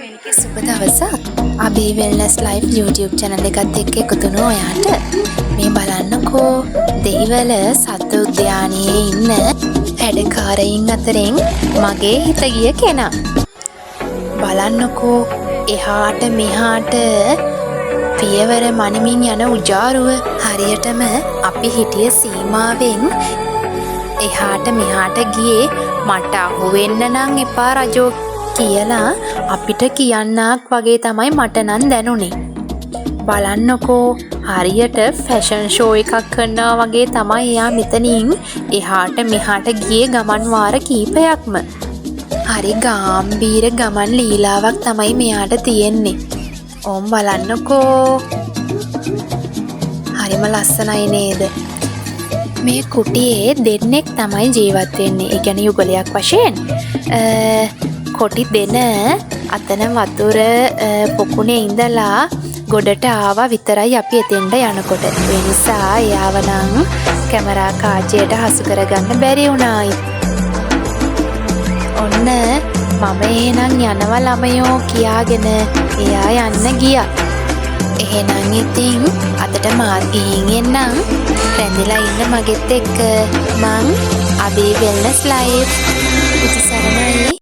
සුබ දවසක්. අබී wellness life YouTube channel එකත් එක්ක එකතු වුණු ඔයාට මේ බලන්නකෝ දෙහිවල සත්ව උද්‍යානයේ ඉන්න හැඩකාරයින් අතරින් මගේ හිත ගිය කෙනා. බලන්නකෝ එහාට මෙහාට පියවර මනිමින් යන උජාරුව හරියටම අපි හිටිය සීමාවෙන් එහාට මෙහාට ගියේ මට අහුවෙන්න නම් එපා රජෝ කියලා අපිට කියන්නක් වගේ තමයි මට නම් දැනුනේ. බලන්නකෝ හරියට ෆැෂන් ෂෝ එකක් කරනවා වගේ තමයි එයා මෙතනින් එහාට මෙහාට ගියේ ගමන් වාර කීපයක්ම. හරි ගාම්භීර ගමන් ලීලාවක් තමයි මෙයාට තියෙන්නේ. ඕම් බලන්නකෝ. හරිම ලස්සනයි නේද? මේ කුටියේ දෙන්නෙක් තමයි ජීවත් වෙන්නේ. ඒ කියන්නේ යුගලයක් වශයෙන්. කොටි දෙන අතන වතුර පොකුණේ ඉඳලා ගොඩට ආවා විතරයි අපි එතෙන්ට යනකොට. ඒ නිසා එයාව නම් කැමරා කාචයට හසු කරගන්න බැරි වුණා. ඔන්න මම එහෙනම් යනවා ළමයෝ කියාගෙන එයා යන්න ගියා. එහෙනම් ඉතින් අදට මාත් ගිහින් එන්නම්. රැඳිලා ඉන්න මගෙත් එක්ක මං අබී වෙල්නස් ලයිෆ්. ඉතින් සරණයි.